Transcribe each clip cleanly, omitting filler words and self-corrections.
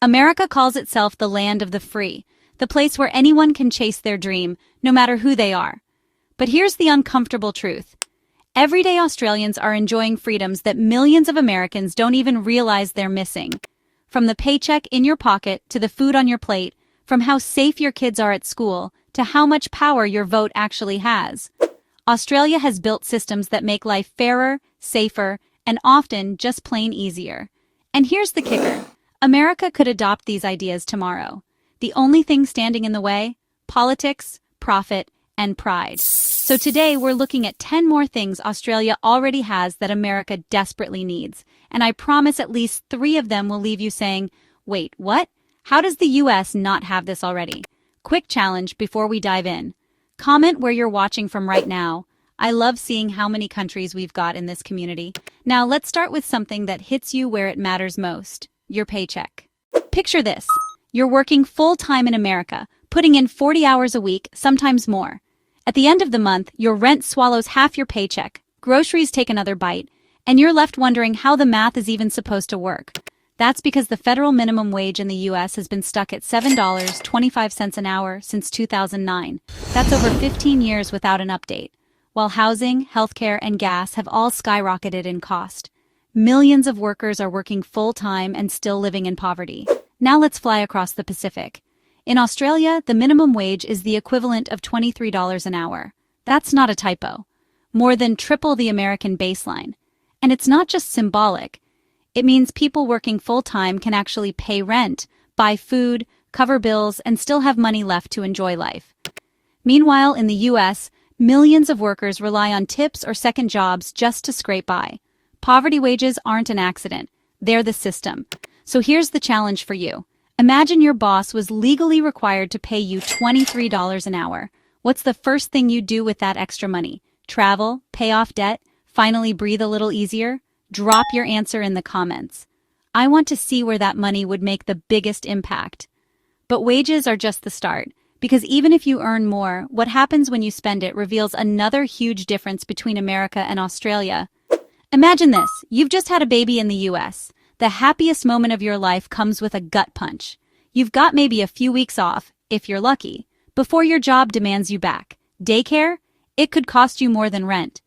America calls itself the land of the free, the place where anyone can chase their dream, no matter who they are. But here's the uncomfortable truth. Everyday Australians are enjoying freedoms that millions of Americans don't even realize they're missing. From the paycheck in your pocket to the food on your plate, from how safe your kids are at school to how much power your vote actually has. Australia has built systems that make life fairer, safer, and often just plain easier. And here's the kicker. America could adopt these ideas tomorrow. The only thing standing in the way? Politics, profit, and pride. So today we're looking at 10 more things Australia already has that America desperately needs. And I promise at least 3 of them will leave you saying, wait, what? How does the US not have this already? Quick challenge before we dive in. Comment where you're watching from right now. I love seeing how many countries we've got in this community. Now let's start with something that hits you where it matters most. Your paycheck. Picture this. You're working full-time in America, putting in 40 hours a week, sometimes more. At the end of the month, your rent swallows half your paycheck, groceries take another bite, and you're left wondering how the math is even supposed to work. That's because the federal minimum wage in the US has been stuck at $7.25 an hour since 2009. That's over 15 years without an update. While housing, healthcare, and gas have all skyrocketed in cost. Millions of workers are working full-time and still living in poverty. Now let's fly across the Pacific. In Australia, the minimum wage is the equivalent of $23 an hour. That's not a typo. More than triple the American baseline. And it's not just symbolic. It means people working full-time can actually pay rent, buy food, cover bills, and still have money left to enjoy life. Meanwhile, in the US, millions of workers rely on tips or second jobs just to scrape by. Poverty wages aren't an accident. They're the system. So here's the challenge for you. Imagine your boss was legally required to pay you $23 an hour. What's the first thing you'd do with that extra money? Travel? Pay off debt? Finally breathe a little easier? Drop your answer in the comments. I want to see where that money would make the biggest impact. But wages are just the start, because even if you earn more, what happens when you spend it reveals another huge difference between America and Australia. Imagine this. You've just had a baby in the US. The happiest moment of your life comes with a gut punch. You've got maybe a few weeks off, if you're lucky, before your job demands you back. Daycare? It could cost you more than rent.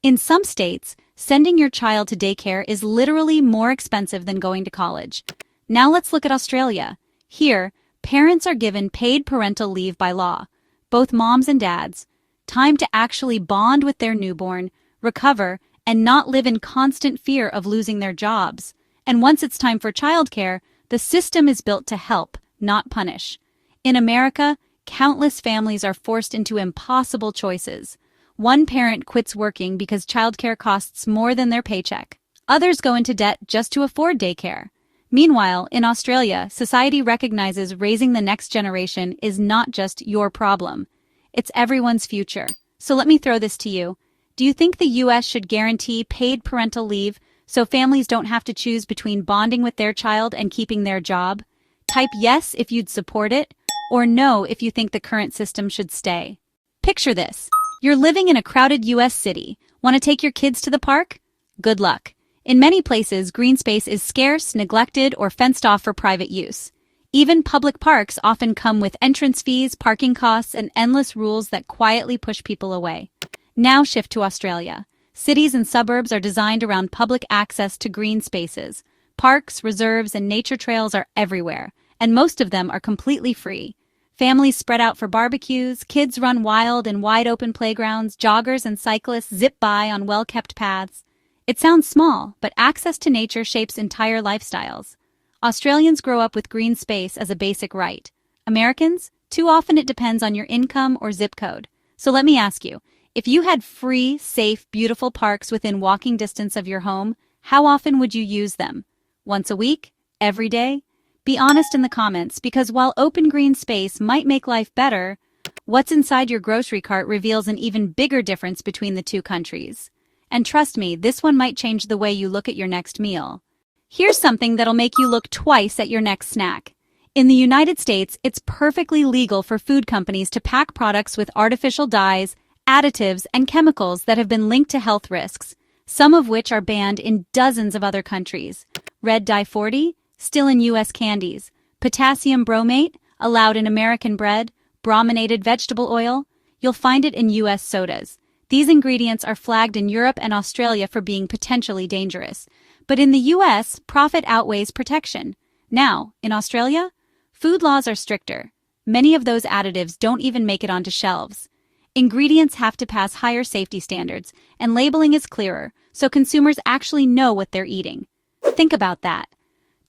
In some states, sending your child to daycare is literally more expensive than going to college. Now let's look at Australia. Here, parents are given paid parental leave by law, both moms and dads, time to actually bond with their newborn, recover, and not live in constant fear of losing their jobs. And once it's time for childcare, the system is built to help, not punish. In America, countless families are forced into impossible choices. One parent quits working because childcare costs more than their paycheck. Others go into debt just to afford daycare. Meanwhile, in Australia, society recognizes raising the next generation is not just your problem. It's everyone's future. So let me throw this to you. Do you think the US should guarantee paid parental leave so families don't have to choose between bonding with their child and keeping their job? Type yes if you'd support it, or no if you think the current system should stay. Picture this. You're living in a crowded US city. Want to take your kids to the park? Good luck. In many places, green space is scarce, neglected, or fenced off for private use. Even public parks often come with entrance fees, parking costs, and endless rules that quietly push people away. Now shift to Australia. Cities and suburbs are designed around public access to green spaces. Parks, reserves, and nature trails are everywhere, and most of them are completely free. Families spread out for barbecues, kids run wild in wide-open playgrounds, joggers and cyclists zip by on well-kept paths. It sounds small, but access to nature shapes entire lifestyles. Australians grow up with green space as a basic right. Americans? Too often it depends on your income or zip code. So let me ask you, if you had free, safe, beautiful parks within walking distance of your home, how often would you use them? Once a week? Every day? Be honest in the comments, because while open green space might make life better, what's inside your grocery cart reveals an even bigger difference between the two countries. And trust me, this one might change the way you look at your next meal. Here's something that'll make you look twice at your next snack. In the United States, it's perfectly legal for food companies to pack products with artificial dyes, additives, and chemicals that have been linked to health risks, some of which are banned in dozens of other countries. Red dye 40, still in US candies. Potassium bromate, allowed in American bread, brominated vegetable oil, you'll find it in US sodas. These ingredients are flagged in Europe and Australia for being potentially dangerous. But in the US, profit outweighs protection. Now, in Australia, food laws are stricter. Many of those additives don't even make it onto shelves. Ingredients have to pass higher safety standards, and labeling is clearer, so consumers actually know what they're eating. Think about that.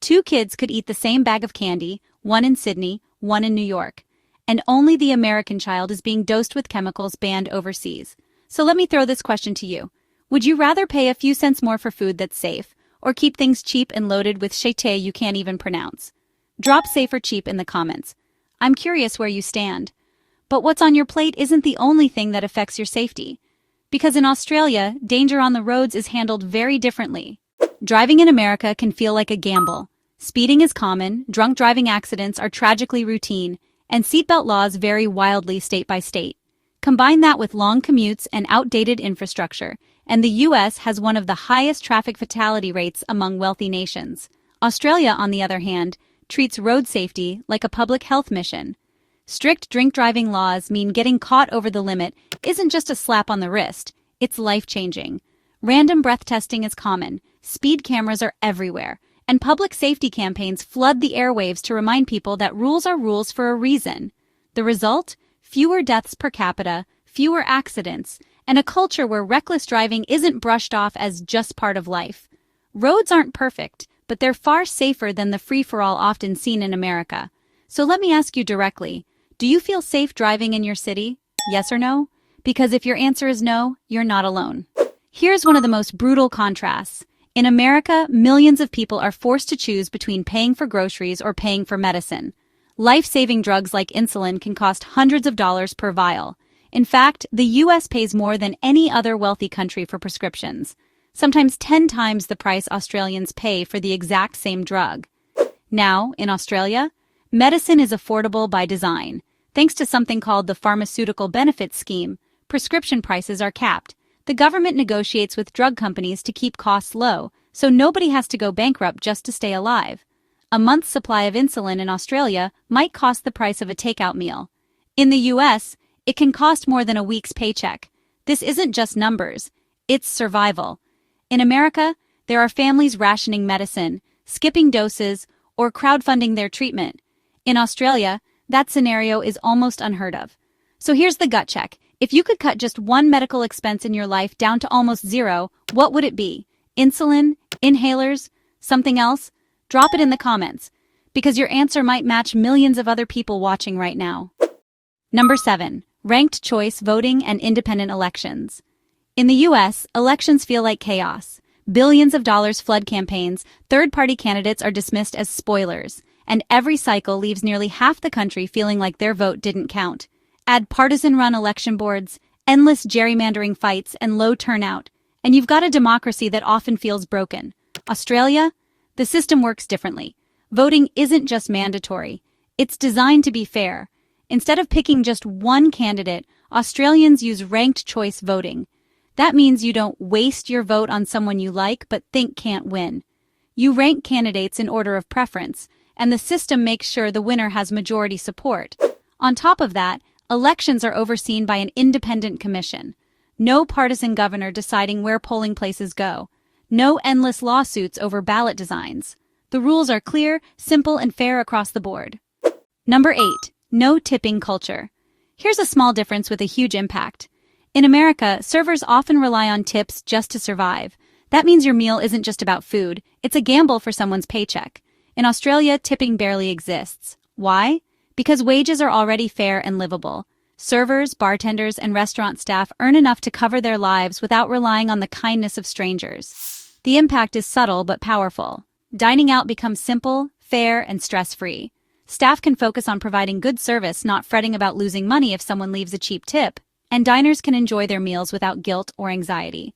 2 kids could eat the same bag of candy, one in Sydney, one in New York, and only the American child is being dosed with chemicals banned overseas. So let me throw this question to you. Would you rather pay a few cents more for food that's safe, or keep things cheap and loaded with shite you can't even pronounce? Drop safe or cheap in the comments. I'm curious where you stand. But what's on your plate isn't the only thing that affects your safety. Because in Australia, danger on the roads is handled very differently. Driving in America can feel like a gamble. Speeding is common, drunk driving accidents are tragically routine, and seatbelt laws vary wildly state by state. Combine that with long commutes and outdated infrastructure, and the US has one of the highest traffic fatality rates among wealthy nations. Australia, on the other hand, treats road safety like a public health mission. Strict drink driving laws mean getting caught over the limit isn't just a slap on the wrist, it's life-changing. Random breath testing is common, speed cameras are everywhere, and public safety campaigns flood the airwaves to remind people that rules are rules for a reason. The result? Fewer deaths per capita, fewer accidents, and a culture where reckless driving isn't brushed off as just part of life. Roads aren't perfect, but they're far safer than the free-for-all often seen in America. So let me ask you directly, do you feel safe driving in your city? Yes or no? Because if your answer is no, you're not alone. Here's one of the most brutal contrasts. In America, millions of people are forced to choose between paying for groceries or paying for medicine. Life-saving drugs like insulin can cost hundreds of dollars per vial. In fact, the US pays more than any other wealthy country for prescriptions, sometimes 10 times the price Australians pay for the exact same drug. Now, in Australia, medicine is affordable by design. Thanks to something called the Pharmaceutical Benefits Scheme, prescription prices are capped. The government negotiates with drug companies to keep costs low, so nobody has to go bankrupt just to stay alive. A month's supply of insulin in Australia might cost the price of a takeout meal. In the US, it can cost more than a week's paycheck. This isn't just numbers, it's survival. In America, there are families rationing medicine, skipping doses, or crowdfunding their treatment. In Australia, that scenario is almost unheard of. So here's the gut check. If you could cut just one medical expense in your life down to almost zero, what would it be? Insulin? Inhalers? Something else? Drop it in the comments, because your answer might match millions of other people watching right now. Number 7. Ranked choice voting and independent elections. In the US, elections feel like chaos. Billions of dollars flood campaigns, third-party candidates are dismissed as spoilers, and every cycle leaves nearly half the country feeling like their vote didn't count. Add partisan-run election boards, endless gerrymandering fights, and low turnout, and you've got a democracy that often feels broken. Australia? The system works differently. Voting isn't just mandatory. It's designed to be fair. Instead of picking just one candidate, Australians use ranked choice voting. That means you don't waste your vote on someone you like but think can't win. You rank candidates in order of preference, and the system makes sure the winner has majority support. On top of that, elections are overseen by an independent commission. No partisan governor deciding where polling places go. No endless lawsuits over ballot designs. The rules are clear, simple, and fair across the board. Number 8. No tipping culture. Here's a small difference with a huge impact. In America, servers often rely on tips just to survive. That means your meal isn't just about food, it's a gamble for someone's paycheck. In Australia, tipping barely exists. Why? Because wages are already fair and livable. Servers, bartenders, and restaurant staff earn enough to cover their lives without relying on the kindness of strangers. The impact is subtle but powerful. Dining out becomes simple, fair, and stress-free. Staff can focus on providing good service, not fretting about losing money if someone leaves a cheap tip. And diners can enjoy their meals without guilt or anxiety.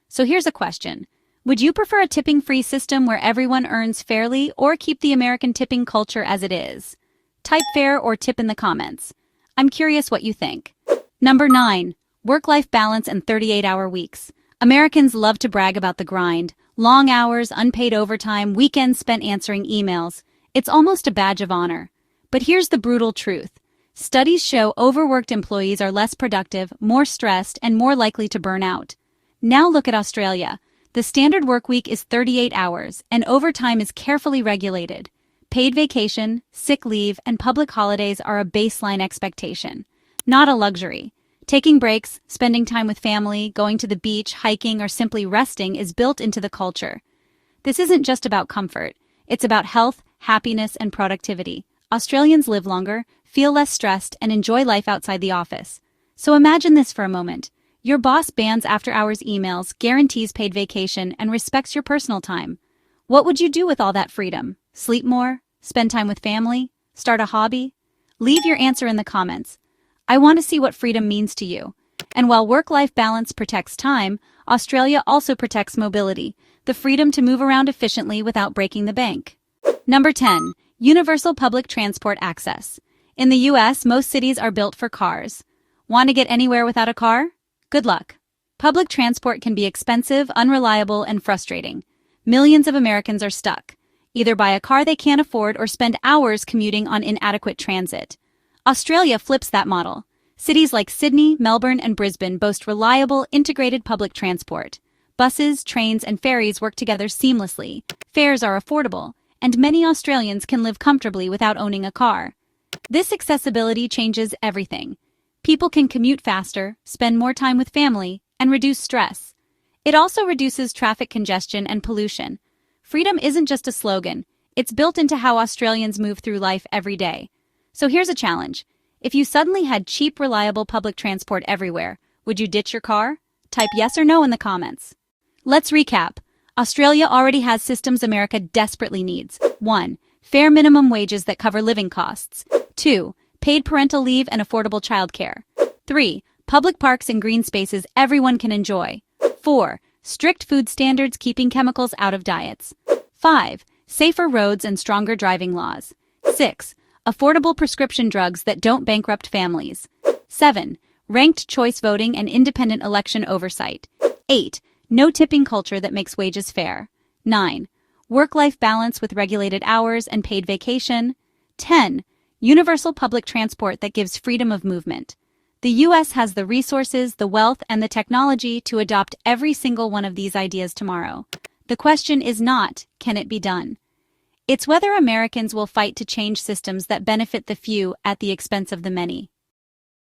So here's a question. Would you prefer a tipping-free system where everyone earns fairly, or keep the American tipping culture as it is? Type fair or tip in the comments. I'm curious what you think. Number 9. Work-life balance and 38-hour weeks. Americans love to brag about the grind. Long hours, unpaid overtime, weekends spent answering emails. It's almost a badge of honor. But here's the brutal truth. Studies show overworked employees are less productive, more stressed, and more likely to burn out. Now look at Australia. The standard work week is 38 hours, and overtime is carefully regulated. Paid vacation, sick leave, and public holidays are a baseline expectation, not a luxury. Taking breaks, spending time with family, going to the beach, hiking, or simply resting is built into the culture. This isn't just about comfort. It's about health, happiness, and productivity. Australians live longer, feel less stressed, and enjoy life outside the office. So imagine this for a moment. Your boss bans after-hours emails, guarantees paid vacation, and respects your personal time. What would you do with all that freedom? Sleep more? Spend time with family? Start a hobby? Leave your answer in the comments. I want to see what freedom means to you. And while work-life balance protects time, Australia also protects mobility, the freedom to move around efficiently without breaking the bank. Number 10. Universal public transport access. In the US, most cities are built for cars. Want to get anywhere without a car? Good luck. Public transport can be expensive, unreliable, and frustrating. Millions of Americans are stuck. Either buy a car they can't afford or spend hours commuting on inadequate transit. Australia flips that model. Cities like Sydney, Melbourne, and Brisbane boast reliable, integrated public transport. Buses, trains, and ferries work together seamlessly. Fares are affordable, and many Australians can live comfortably without owning a car. This accessibility changes everything. People can commute faster, spend more time with family, and reduce stress. It also reduces traffic congestion and pollution. Freedom isn't just a slogan. It's built into how Australians move through life every day. So here's a challenge. If you suddenly had cheap, reliable public transport everywhere, would you ditch your car? Type yes or no in the comments. Let's recap. Australia already has systems America desperately needs. 1. Fair minimum wages that cover living costs. 2. Paid parental leave and affordable childcare. 3. Public parks and green spaces everyone can enjoy. 4. Strict food standards keeping chemicals out of diets. 5. Safer roads and stronger driving laws. 6. Affordable prescription drugs that don't bankrupt families. 7. Ranked choice voting and independent election oversight. 8. No tipping culture that makes wages fair. 9. Work-life balance with regulated hours and paid vacation. 10. Universal public transport that gives freedom of movement. The U.S. has the resources, the wealth, and the technology to adopt every single one of these ideas tomorrow. The question is not, can it be done? It's whether Americans will fight to change systems that benefit the few at the expense of the many.